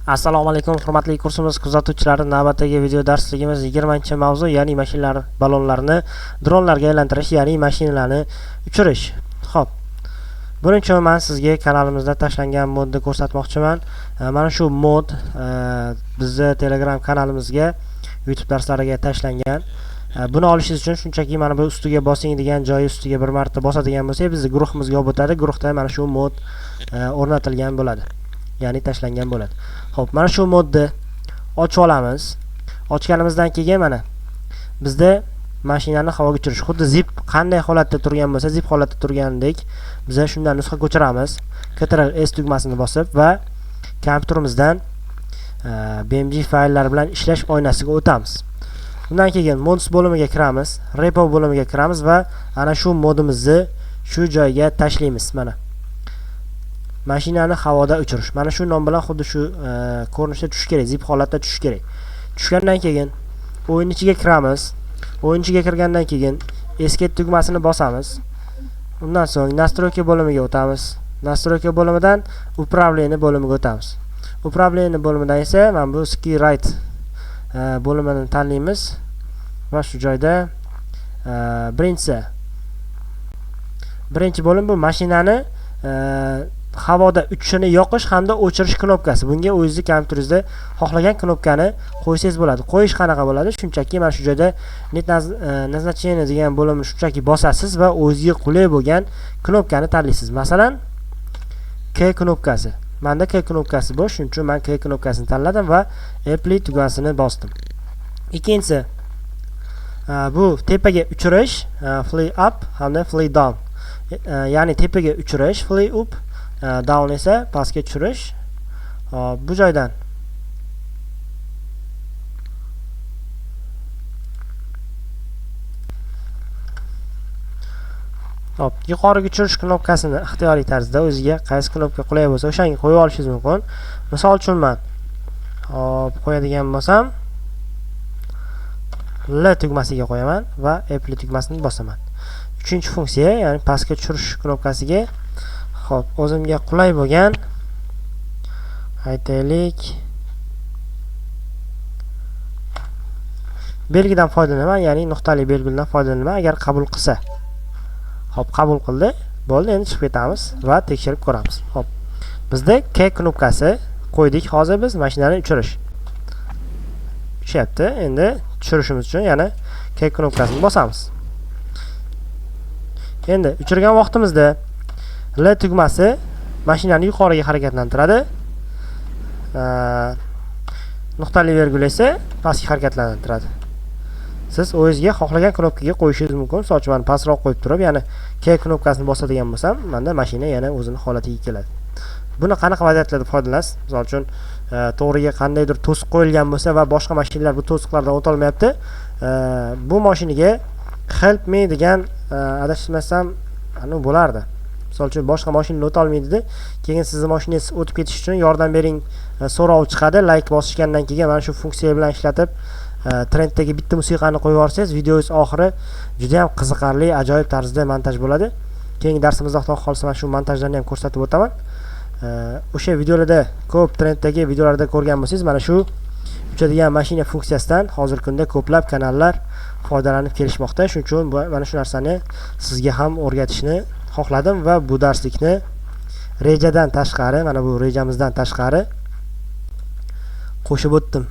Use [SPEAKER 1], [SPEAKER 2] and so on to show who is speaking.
[SPEAKER 1] Assalomu alaykum, hurmatli kursimiz kuzatuvchilari. Navbatdagi video darsligimiz 20-mavzu, ya'ni mashinalar balonlarni dronlarga aylantirish, ya'ni mashinalarni uchirish. Xo'p. Birinchi men sizga kanalimizda tashlangan modni ko'rsatmoqchiman. Mana shu mod bizning Telegram kanalimizga, YouTube darslariga tashlangan. Buni olishingiz uchun shunchaki mana bu ustiga bosing degan joyi ustiga bir marta bosadigan bo'lsangiz, bizning guruhimizga olib o'tadi. Guruhda mana shu mod o'rnatilgan bo'ladi. Ya'ni tashlangan bo'ladi. Xo'p, mana shu modni ochib olamiz. Ochganimizdan keyin mana bizda mashinani havoga uchirish, xuddi zip qanday holatda turgan bo'lsa, zip holatda turgandek biz shundan nusxa ko'chiramiz. Ctrl S tugmasini bosib va kompyuterimizdan BMG fayllar bilan ishlash oynasiga o'tamiz. Bundan keyin mods bo'limiga kiramiz, repo bo'limiga kiramiz va ana shu modimizni shu joyga tashlaymiz. Mana mashinani havoda uchirish. Mana shu nom bilan xuddi shu ko'rinishda tushish kerak, zip holatda tushish kerak. Tushgandan keyin o'yin ichiga kiramiz. O'yin ichiga kirgandan keyin escape tugmasini bosamiz. Undan so'ng настройки bo'limiga o'tamiz. Настройки bo'limidan управление bo'limiga o'tamiz. Управление bo'limidan esa mana bu ski right bo'limini tanlaymiz va shu joyda birinchi bo'lim bu mashinani havoda uchishini yoqish hamda o'chirish knopkasi. Bunga o'zingizning kompyuteringizda xohlagan knopkani qo'ysangiz bo'ladi. Qo'yish qanaqa bo'ladi? Shunchaki mana shu joyda net назначение degan bo'limni shunchaki bosasiz va o'zingizga qulay bo'lgan knopkani tanlaysiz. Masalan, K knopkasi. Menda K knopkasi bor, shuning uchun men K knopkasini tanladim va apply tugmasini bosdim. Ikkinchisi bu tepaga uchirish, fly up hamda fly down. Ya'ni tepaga uchirish, fly up, down esa pastga tushirish. Bu joydan yuqoriga tushirish knopkasini ixtiyoriy tarzda o'ziga qaysi knopka qulay bo'lsa o'shanga qo'yib olishingiz mumkin. Misol uchun men qo'yadigan bo'lsam L tugmasiga qo'yaman va apply tugmasini bosaman. Uchinchi funksiya, ya'ni pastga tushirish knopkasiga xo'p, o'zimga qulay bo'lgan aytaylik belgidan foydalanaman, ya'ni nuqtali belgidan foydalanaman agar qabul qilsa. Xo'p, qabul qildi. Bo'ldi, endi chiqib ketamiz va tekshirib ko'ramiz. Xo'p. Bizda K knopkasi qo'ydik. Hozir biz mashinani uchirish. Uchyapti. Endi tushirishimiz uchun yana K knopkasini bosamiz. Endi uchirgan vaqtimizda L tugmasi mashinani yuqoriga harakatlantiradi. Nuqtali vergul esa pastga harakatlantiradi. Siz o'zingizga xohlagan knopkaga qo'yishingiz mumkin. Misol uchun pastroq qo'yib turib, ya'ni K knopkasini bosadigan bo'lsam, menda mashina yana o'zini holatiga keladi. Buni qanaqa vaziyatlarda foydalanasiz? Misol uchun to'g'riga qandaydir to'siq qo'yilgan bo'lsa va boshqa mashinalar bu to'siqlardan o'ta olmayapti. Bu mashinaga help me degan adashmasam bo'lardi. Misol uchun boshqa mashinalar o'ta olmaydi. Keyin sizning mashinangiz o'tib ketish uchun yordam bering so'rov chiqadi. Like bosishgandan keyin mana shu funksiya bilan ishlatib trenddagi bitta musiqani qo'yib yuborsangiz, videoingiz oxiri juda ham qiziqarli, ajoyib tarzda montaj bo'ladi. Keyingi darsimizda Xudo xolsa mana shu montajlarni ham ko'rsatib o'taman. O'sha videolarda ko'p trenddagi videolarda ko'rgan bo'lsangiz, mana shu uchadigan mashina funksiyasidan hozirgi kunda ko'plab kanallar foydalanib kelishmoqda. Shuning uchun mana shu narsani sizga ham o'rgatishni xohladim va bu darslikni rejadan tashqari, mana bu rejamizdan tashqari qo'shib o'tdim.